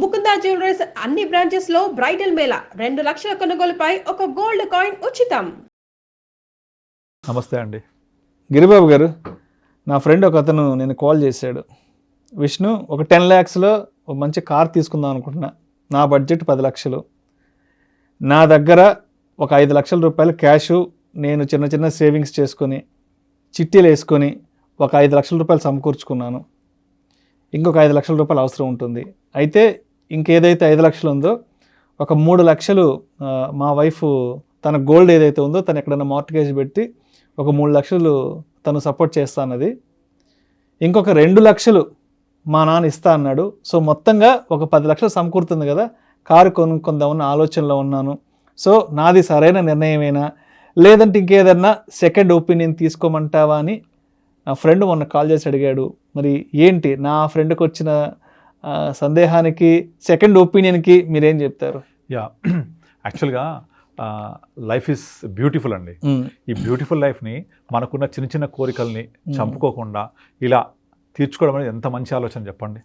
Mukunda jewellers అన్ని branches లో bridal Mela 2 లక్షల కొనుగోలుపై ఒక గోల్డ్ కాయిన్ ఉచితం. నమస్తే అండి. గిరిబాబు గారు, నా ఫ్రెండ్ ఒక అతను నేను కాల్ చేశాడు. విష్ణు, ఒక 10 lakhsలో ఒక మంచి కార్ తీసుకుందాం అనుకుంటున్నా. నా బడ్జెట్ 10 లక్షలు. నా దగ్గర ఒక 5 లక్షల రూపాయలు క్యాషు, నేను చిన్న చిన్న సేవింగ్స్ చేసుకొని చిట్టీలు వేసుకొని ఒక 5 లక్షల రూపాయలు సమకూర్చుకున్నాను. ఇంకొక 5 లక్షల రూపాయలు అవసరం ఉంటుంది. అయితే ఇంకేదైతే 5 లక్షలు ఉందో ఒక 3 లక్షలు మా వైఫ్ తన గోల్డ్ ఏదైతే ఉందో తను ఎక్కడైనా మార్ట్గేజ్ పెట్టి ఒక 3 లక్షలు తను సపోర్ట్ చేస్తా అన్నది. ఇంకొక 2 లక్షలు మా నాన్న ఇస్తా అన్నాడు. సో మొత్తంగా ఒక 10 లక్షలు సమకూరుతుంది కదా, కారు కొనుక్కుందామన్న ఆలోచనలో ఉన్నాను. సో నాది సరైన నిర్ణయమేనా, లేదంటే ఇంకేదన్నా సెకండ్ ఒపీనియన్ తీసుకోమంటావా అని నా ఫ్రెండ్ మొన్న కాల్ చేసి అడిగాడు. మరి ఏంటి నా ఫ్రెండ్కి వచ్చిన సందేహానికి, సెకండ్ ఒపీనియన్కి మీరేం చెప్తారు? యాక్చువల్గా లైఫ్ ఈజ్ బ్యూటిఫుల్ అండి. ఈ బ్యూటిఫుల్ లైఫ్ని మనకున్న చిన్న చిన్న కోరికల్ని చంపుకోకుండా ఇలా తీర్చుకోవడం అనేది ఎంత మంచి ఆలోచన చెప్పండి.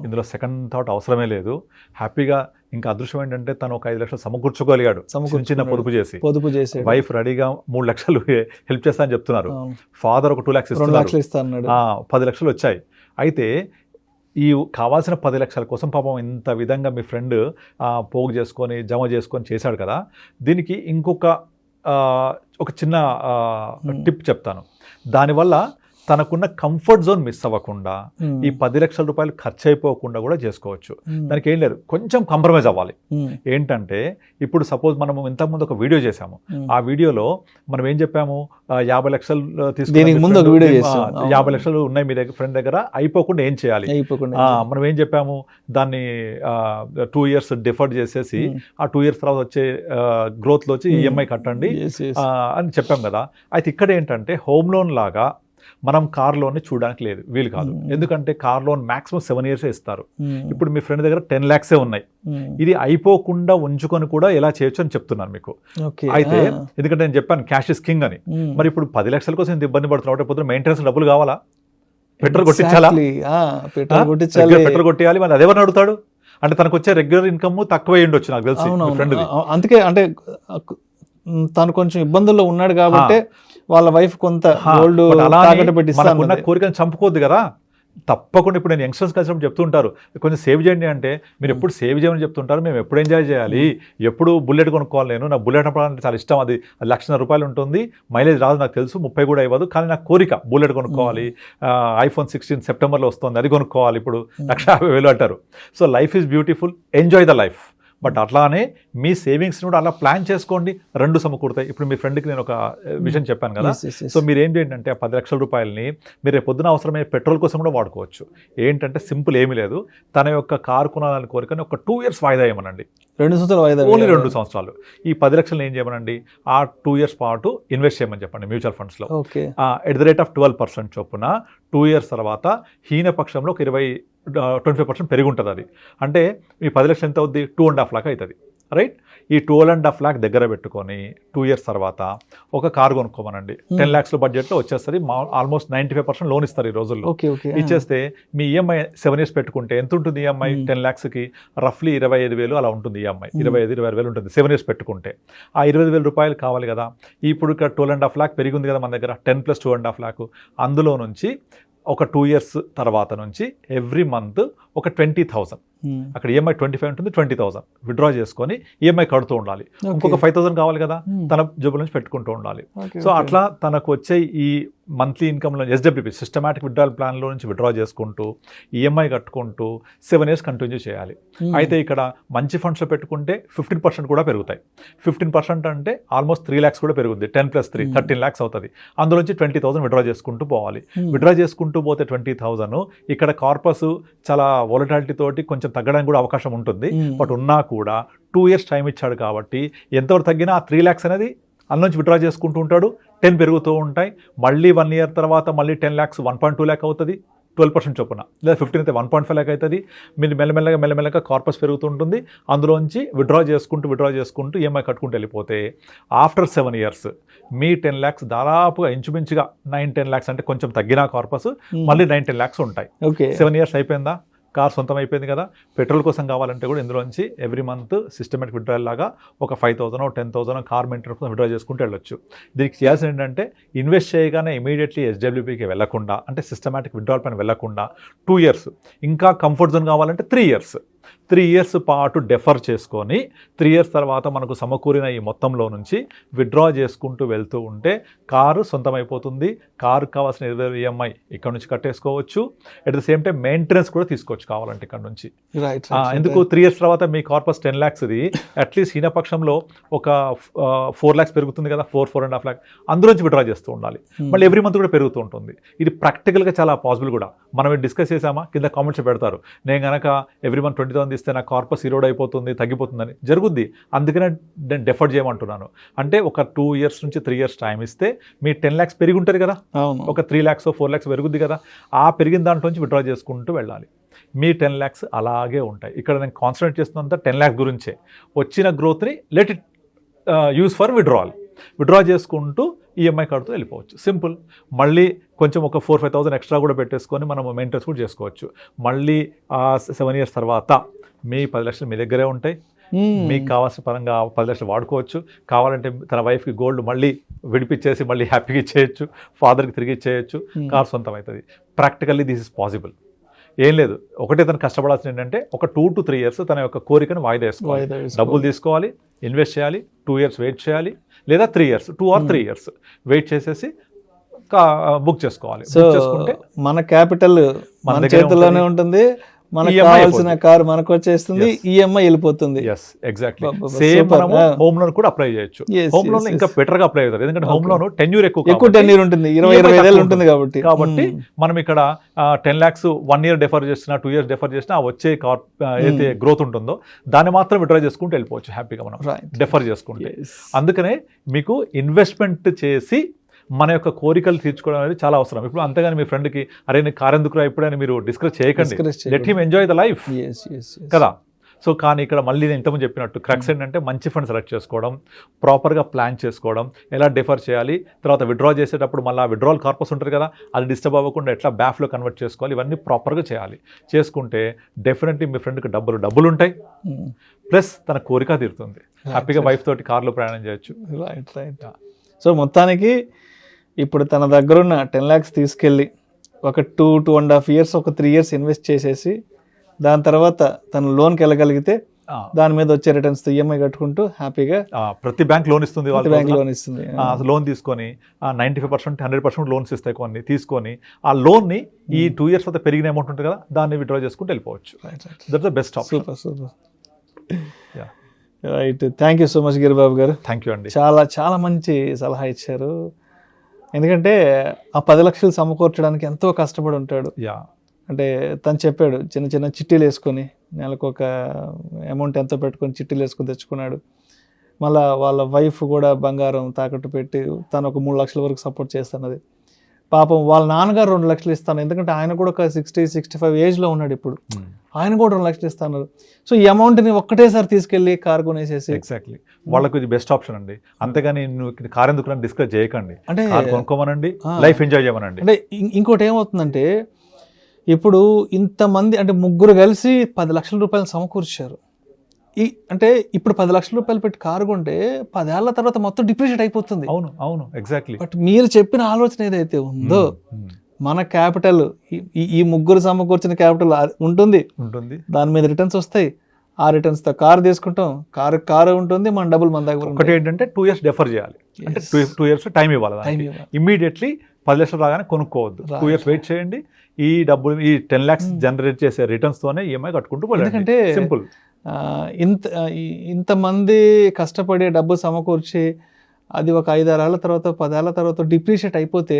ఇందులో సెకండ్ థాట్ అవసరమే లేదు. హ్యాపీగా ఇంకా అదృష్టం ఏంటంటే తను ఒక 5 లక్షలు సమకూర్చుకోగలిగాడు, చిన్న పొదుపు చేసి. వైఫ్ రెడీగా 3 లక్షలు హెల్ప్ చేస్తా అని చెప్తున్నారు. ఫాదర్ ఒక 2 లక్షలు ఇస్తున్నారు. 10 లక్షలు వచ్చాయి. అయితే ఈ కావాల్సిన 10 లక్షల కోసం పాపం ఇంత విధంగా మీ ఫ్రెండ్ పోగు చేసుకొని జమ చేసుకొని చేశాడు కదా. దీనికి ఇంకొక ఒక చిన్న టిప్ చెప్తాను. దానివల్ల తనకున్న కంఫర్ట్ జోన్ మిస్ అవ్వకుండా ఈ 10 లక్షల రూపాయలు ఖర్చు అయిపోకుండా కూడా చేసుకోవచ్చు. దానికి ఏం లేదు, కొంచెం కాంప్రమైజ్ అవ్వాలి. ఏంటంటే ఇప్పుడు సపోజ్ మనము ఇంతకుముందు ఒక వీడియో చేసాము. ఆ వీడియోలో మనం ఏం చెప్పాము, 50 లక్షలు తీసుకుని 50 లక్షలు ఉన్నాయి మీ దగ్గర, ఫ్రెండ్ దగ్గర, అయిపోకుండా ఏం చేయాలి. మనం ఏం చెప్పాము, దాన్ని 2 years డిఫర్డ్ చేసేసి ఆ 2 years తర్వాత వచ్చే గ్రోత్లో వచ్చి ఈఎంఐ కట్టండి అని చెప్పాం కదా. అయితే ఇక్కడ ఏంటంటే హోమ్ లోన్ లాగా మనం కార్ లోన్ చూడడానికి లేదు, వీలు కాదు. ఎందుకంటే కార్ లోన్ మాక్సిమం 7 years ఇస్తారు. ఇప్పుడు మీ ఫ్రెండ్ దగ్గర 10 lakhs ఉన్నాయి. ఇది అయిపోకుండా ఉంచుకొని కూడా ఎలా చేయొచ్చు అని చెప్తున్నాను మీకు. అయితే ఎందుకంటే నేను చెప్పాను క్యాష్ ఇస్ కింగ్ అని. మరి ఇప్పుడు 10 లక్షల కోసం ఇంత ఇబ్బంది పడుతున్నావు, పొద్దున మెయింటెనెన్స్ డబ్బులు కావాలా, పెట్రోల్ కొట్టించాలా, పెట్రోల్ కొట్టియాలి, మరి అదేమని అడుగుతాడు. అంటే తనకు వచ్చే రెగ్యులర్ ఇన్కమ్ తక్కువ ఉండొచ్చు నాకు తెలిసి ఫ్రెండ్. అందుకే అంటే తను కొంచెం ఇబ్బందుల్లో ఉన్నాడు కాబట్టి వాళ్ళ వైఫ్ కొంత గోల్డ్ ఉన్న కోరికను చంపుకోవద్దు కదా. తప్పకుండా ఇప్పుడు నేను యంగ్స్టర్స్ కలిసినప్పుడు చెప్తుంటారు కొంచెం సేవ్ చేయండి అంటే, మీరు ఎప్పుడు సేవ్ చేయమని చెప్తుంటారు, మేము ఎప్పుడు ఎంజాయ్ చేయాలి, ఎప్పుడు బుల్లెట్ కొనుక్కోవాలి. నేను బుల్లెట్ అంటే చాలా ఇష్టం, అది 1,00,000 రూపాయలు ఉంటుంది, మైలేజ్ రాదు నాకు తెలుసు, 30 కూడా ఇవ్వదు, కానీ నాకు కోరిక బుల్లెట్ కొనుక్కోవాలి. iPhone 16 సెప్టెంబర్లో వస్తుంది, అది కొనుక్కోవాలి, ఇప్పుడు 1,50,000 అంటారు. So life is beautiful, enjoy the life. But అట్లానే మీ సేవింగ్స్ని కూడా అలా ప్లాన్ చేసుకోండి, 2 సమకూడతాయి. ఇప్పుడు మీ ఫ్రెండ్కి నేను ఒక విషయం చెప్పాను కదా. సో మీరు ఏంటి ఏంటంటే ఆ 10 లక్షల రూపాయలని మీరు పొద్దున అవసరమైన పెట్రోల్ కోసం కూడా వాడుకోవచ్చు. ఏంటంటే సింపుల్, ఏమీ లేదు, తన యొక్క కారు కొనాలని కోరికని ఒక 2 years వాయిదా ఇవ్వమనండి. 2 సంవత్సరాలు వాయిదా, ఓన్లీ 2 సంవత్సరాలు. ఈ 10 లక్షలు ఏం చేయమనండి, ఆ 2 years పాటు ఇన్వెస్ట్ చేయమని చెప్పండి మ్యూచువల్ ఫండ్స్లో. @ 12% చొప్పున 2 years తర్వాత హీన పక్షంలో ఒక 25% పెరిగి ఉంటుంది. అది అంటే మీ 10 లక్షలు ఎంత అవుద్ది, 2.5 lakh అవుతుంది, రైట్. ఈ 2.5 lakh దగ్గర పెట్టుకొని 2 years తర్వాత ఒక కారు కొనుక్కోమనండి. 10 lakhs బడ్జెట్లో వచ్చేస్తుంది. ఆల్మోస్ట్ 95% లోన్ ఇస్తారు ఈ రోజుల్లో. ఇచ్చేస్తే మీ ఈఎంఐ 7 years పెట్టుకుంటే ఎంత ఉంటుంది ఈఎంఐ, 10 lakhsకి రఫ్లీ 25,000 అలా ఉంటుంది ఈఎంఐ. 25,000 ఉంటుంది 7 years పెట్టుకుంటే. ఆ 25,000 రూపాయలు కావాలి కదా. ఇప్పుడు ఇక్కడ 2.5 lakh పెరిగింది కదా మన దగ్గర, 10 + 2.5 lakh. అందులో నుంచి ఒక 2 years తర్వాత నుంచి ఎవ్రీ మంత్ ఒక 20,000, అక్కడ ఈఎంఐ 25 ఉంటుంది, 20,000 విత్డ్రా చేసుకొని ఈఎంఐ కడుతూ ఉండాలి. ఇంకొక 5,000 కావాలి కదా, తన జబ్బుల నుంచి పెట్టుకుంటూ ఉండాలి. సో అట్లా తనకు వచ్చే ఈ మంత్లీ ఇన్కమ్లో SWP సిస్టమాటిక్ విత్డ్రాల్ ప్లాన్లో నుంచి విత్డ్రా చేసుకుంటూ ఈఎంఐ కట్టుకుంటూ 7 years కంటిన్యూ చేయాలి. అయితే ఇక్కడ మంచి ఫండ్స్లో పెట్టుకుంటే 15% కూడా పెరుగుతాయి. 15% అంటే ఆల్మోస్ట్ 3 lakhs కూడా పెరుగుద్ది. 10 + 3 13 lakhs అవుతుంది. అందులోంచి 20,000 విత్డ్రా చేసుకుంటూ పోవాలి. విత్డ్రా చేసుకుంటూ పోతే 20,000 ఇక్కడ కార్పస్ చాలా వోలటాలిటీ తోటి కొంచెం తగ్గడానికి కూడా అవకాశం ఉంటుంది. బట్ ఉన్నా కూడా 2 years టైం ఇచ్చాడు కాబట్టి ఎంతవరకు తగ్గినా ఆ 3 lakhs అనేది అందులోంచి విత్డ్రా చేసుకుంటూ ఉంటాడు. 10 పెరుగుతూ ఉంటాయి. మళ్ళీ 1 year తర్వాత మళ్ళీ 10 lakhs 1.2 lakh అవుతుంది. 12% చొప్పున, లేదా 15 అయితే 1.5 lakh అవుతుంది. మీరు మెల్లమెల్లగా కార్పస్ పెరుగుతుంటుంది. అందులోంచి విత్డ్రా చేసుకుంటూ ఈఎంఐ కట్టుకుంటూ వెళ్ళిపోతే ఆఫ్టర్ 7 years మీ 10 lakhs దాదాపుగా ఇంచుమించుగా 9-10 lakhs, అంటే కొంచెం తగ్గిన కార్పస్ మళ్ళీ 9-10 lakhs ఉంటాయి. 7 years అయిపోయిందా, కార్ సొంతం అయిపోయింది కదా, పెట్రోల్ కోసం కావాలంటే కూడా ఇందులోంచి ఎవ్రీ మంత్ సిస్టమేటిక్ విత్డ్రాయల్ లాగా ఒక 5,000 10,000 కార్ మెయింటెనెన్స్ కోసం విత్డ్రా చేసుకుంటూ వెళ్ళొచ్చు. దీనికి చేయాల్సింది ఏంటంటే ఇన్వెస్ట్ చేయగానే ఇమీడియట్లీ SWPకి వెళ్ళకుండా, అంటే సిస్టమేటిక్ విత్డ్రాల్ పైన వెళ్ళకుండా 2 years, ఇంకా కంఫర్ట్ జోన్ కావాలంటే 3 years, 3 years పాటు డెఫర్ చేసుకొని 3 years తర్వాత మనకు సమకూరిన ఈ మొత్తంలో నుంచి విత్డ్రా చేసుకుంటూ వెళ్తూ ఉంటే కారు సొంతమైపోతుంది. కారుకు కావాల్సిన EMI ఇక్కడ నుంచి కట్టేసుకోవచ్చు. At the same time maintenance కూడా తీసుకోవచ్చు కావాలంటే ఇక్కడ నుంచి. ఎందుకు 3 years తర్వాత మీ కార్పస్ 10 lakhs, ఇది అట్లీస్ట్ హీనపక్షంలో ఒక 4 lakhs పెరుగుతుంది కదా, 4.5 lakh అందులోంచి విత్డ్రా చేస్తూ ఉండాలి. మళ్ళీ ఎవ్రీ మంత్ కూడా పెరుగుతూ ఉంటుంది. ఇది ప్రాక్టికల్గా చాలా పాసిబుల్ కూడా. మనం డిస్కస్ చేసామా, కింద కామెంట్స్ పెడతారు, నేను కనుక ఎవ్రీ మంత్ 20,000 ఇస్తే నా కార్పస్ ఈరోడ్ అయిపోతుంది, తగ్గిపోతుందని. జరుగుద్ది, అందుకనే నేను డెఫర్ చేయమంటున్నాను. అంటే ఒక 2 years నుంచి 3 years టైం ఇస్తే మీ 10 lakhs పెరిగి ఉంటుంది కదా, ఒక 3 lakhs 4 lakhs పెరుగుద్ది కదా, ఆ పెరిగిన దాంట్లో నుంచి విత్డ్రా చేసుకుంటూ వెళ్ళాలి. మీ 10 lakhs అలాగే ఉంటాయి. ఇక్కడ నేను కాన్సన్ట్రేట్ చేస్తున్నంత 10 lakhs గురించే. వచ్చిన గ్రోత్ని let it use for withdraw చేసుకుంటూ EMI కడుతూ వెళ్ళిపోవచ్చు. సింపుల్. మళ్ళీ కొంచెం ఒక 4-5,000 ఎక్స్ట్రా కూడా పెట్టేసుకొని మనం మెయింటెనెన్స్ కూడా చేసుకోవచ్చు. మళ్ళీ 7 years తర్వాత మీ 10 lakhs మీ దగ్గరే ఉంటాయి. మీకు కావాల్సిన పరంగా 10 lakhs వాడుకోవచ్చు. కావాలంటే తన వైఫ్కి గోల్డ్ మళ్ళీ విడిపించేసి మళ్ళీ హ్యాపీగా ఇచ్చేయచ్చు, ఫాదర్కి తిరిగి ఇచ్చేయచ్చు, కార్ సొంతం అవుతుంది. Practically this is possible. ఏం లేదు, ఒకటే తను కష్టపడాల్సింది ఏంటంటే ఒక 2 to 3 years తన యొక్క కోరికను వాయిదా వేసుకోవాలి. డబ్బులు తీసుకోవాలి, ఇన్వెస్ట్ చేయాలి, 2 years వెయిట్ చేయాలి, లేదా 3 years, 2 or 3 years వెయిట్ చేసేసి బుక్ చేసుకోవాలి. చేసుకుంటే మన క్యాపిటల్ మన చేతుల్లోనే ఉంటుంది, మనకు కావాల్సిన కార్ మనకు వచ్చేస్తుంది, EMI వెళ్ళిపోతుంది. ఎగ్జాక్ట్లీ సేమ్ మనము హోమ్ లోన్ కూడా అప్లై చేయొచ్చు. హోమ్ లోన్ ఇంకా బెటర్ గా అప్లై అవుతారు, ఎందుకంటే హోమ్ లోన్ టెన్యూర్ ఎక్కువ టెన్యూర్ ఉంటుంది, 20-25 ఏళ్ళు ఉంటుంది కాబట్టి మనం ఇక్కడ 10 lakhs 1 year డెఫర్ చేసినా 2 years డెఫర్ చేసినా వచ్చే కార్ ఏదైతే గ్రోత్ ఉంటుందో దాన్ని మాత్రం విత్డ్రా చేసుకుంటూ వెళ్ళిపోవచ్చు హ్యాపీగా మనం డెఫర్ చేసుకుంటే. అందుకనే మీకు ఇన్వెస్ట్మెంట్ చేసి మన యొక్క కోరికలు తీర్చుకోవడం అనేది చాలా అవసరం. ఇప్పుడు అంతేగాని మీ ఫ్రెండ్కి అరే నేను కార్ ఎందుకురా ఇప్పుడని మీరు డిస్కస్ చేయకండి. Let him enjoy the life కదా. సో కానీ ఇక్కడ మళ్ళీ నేను ఇంతకుముందు చెప్పినట్టు క్రక్స్ ఏంటంటే మంచి ఫండ్ సెలెక్ట్ చేసుకోవడం, ప్రాపర్గా ప్లాన్ చేసుకోవడం, ఎలా డెఫర్ చేయాలి, తర్వాత విత్డ్రా చేసేటప్పుడు మళ్ళీ విత్డ్రాల్ కార్పస్ ఉంటుంది కదా, అది డిస్టర్బ్ అవ్వకుండా ఎట్లా బ్యాఫ్లో కన్వర్ట్ చేసుకోవాలి, ఇవన్నీ ప్రాపర్గా చేయాలి. చేసుకుంటే డెఫినెట్లీ మీ ఫ్రెండ్కి డబ్బులు ఉంటాయి, ప్లస్ తన కోరిక తీరుతుంది. హ్యాపీగా వైఫ్ తోటి కార్లో ప్రయాణం చేయొచ్చు. రైట్. సో మొత్తానికి ఇప్పుడు తన దగ్గర ఉన్న 10 lakhs తీసుకెళ్ళి ఒక 2.5 years, ఒక 3 years ఇన్వెస్ట్ చేసేసి దాని తర్వాత తను లోన్కి వెళ్ళగలిగితే దాని మీద వచ్చే రిటర్న్స్ EMI కట్టుకుంటూ హ్యాపీగా ప్రతి బ్యాంక్ లోన్ ఇస్తుంది, బ్యాంక్ లోన్ ఇస్తుంది. లోన్ తీసుకొని 95% 100% లోన్స్ ఇస్తాయి కొన్ని, తీసుకొని ఆ లోన్ని ఈ 2 years తర్వాత పెరిగిన అమౌంట్ ఉంటుంది కదా దాన్ని విత్డ్రా చేసుకుంటూ వెళ్ళిపోవచ్చు. That's the best option. Super. Right. Thank you so much Giri Babu గారు. థ్యాంక్ యూ అండి. చాలా మంచి సలహా ఇచ్చారు. ఎందుకంటే ఆ 10 lakhs సమకూర్చడానికి ఎంతో కష్టపడి ఉంటాడు. అంటే తను చెప్పాడు చిన్న చిట్టీలు వేసుకొని నెలకు ఒక అమౌంట్ ఎంతో పెట్టుకొని చిట్టీలు వేసుకొని తెచ్చుకున్నాడు. మళ్ళీ వాళ్ళ వైఫ్ కూడా బంగారం తాకట్టు పెట్టి తను ఒక 3 lakhs వరకు సపోర్ట్ చేస్తున్నది. పాపం వాళ్ళ నాన్నగారు 2 lakhs ఇస్తాను, ఎందుకంటే ఆయన కూడా ఒక 60-65 ఏజ్లో ఉన్నాడు ఇప్పుడు, ఆయన కూడా 2 lakhs ఇస్తున్నారు. సో ఈ అమౌంట్ని ఒక్కటేసారి తీసుకెళ్ళి కార్ కొనేసేసి ఎగ్జాక్ట్లీ వాళ్ళకు ఇది బెస్ట్ ఆప్షన్ అండి. అంతేగాని నువ్వు కార్ ఎందుకు డిస్కస్ చేయకండి, అంటే కొనుక్కోమనండి, లైఫ్ ఎంజాయ్ చేయమనండి. అంటే ఇంకోటి ఏమవుతుందంటే ఇప్పుడు ఇంతమంది అంటే ముగ్గురు కలిసి 10 lakhs సమకూర్చారు. అంటే ఇప్పుడు 10 lakhs పెట్టి కారు కొంటే 10 ఏళ్ల తర్వాత మొత్తం డిప్రిషియేట్ అయిపోతుంది. అవును ఎగ్జాక్ట్లీ. బట్ మీరు చెప్పిన ఆలోచన ఏదైతే ఉందో మన క్యాపిటల్ ఈ ముగ్గురు సమకూర్చిన క్యాపిటల్ ఉంటుంది, దాని మీద రిటర్న్స్ వస్తాయి. ఆ రిటర్న్స్ తో కార్ తీసుకుంటాం, కారు ఉంటుంది, మన డబ్బులు మన దగ్గర. ఒకటి ఏంటంటే 2 years డెఫర్ చేయాలి, అంటే 2 years టైం ఇవ్వాలి. ఇమ్మీడియట్లీ 10 lakhs రాగానే కొనుక్కోవద్దు, 2 years వెయిట్ చేయండి. ఈ డబ్బులు ఈ 10 lakhs జనరేట్ చేసే రిటర్న్స్ తోనే EMI కట్టుకుంటూ పోవాలి. ఎందుకంటే సింపుల్. ఇంతమంది కష్టపడి డబ్బు సమకూర్చి అది ఒక 5-6 ఏళ్ల తర్వాత 10 ఏళ్ల తర్వాత డిప్రిషియేట్ అయిపోతే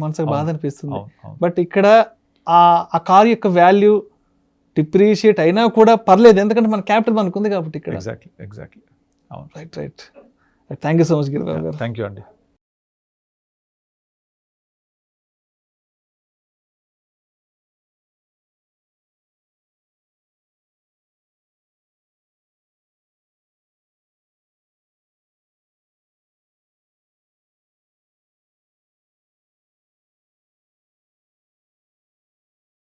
మనసుకు బాధ అనిపిస్తుంది. బట్ ఇక్కడ ఆ కార్ యొక్క వాల్యూ డిప్రిషియేట్ అయినా కూడా పర్లేదు, ఎందుకంటే మన క్యాపిటల్ మనకు ఉంది కాబట్టి ఇక్కడ. Exactly. Right. Thank you so much Giri Babu గారు. థ్యాంక్ యూ అండి.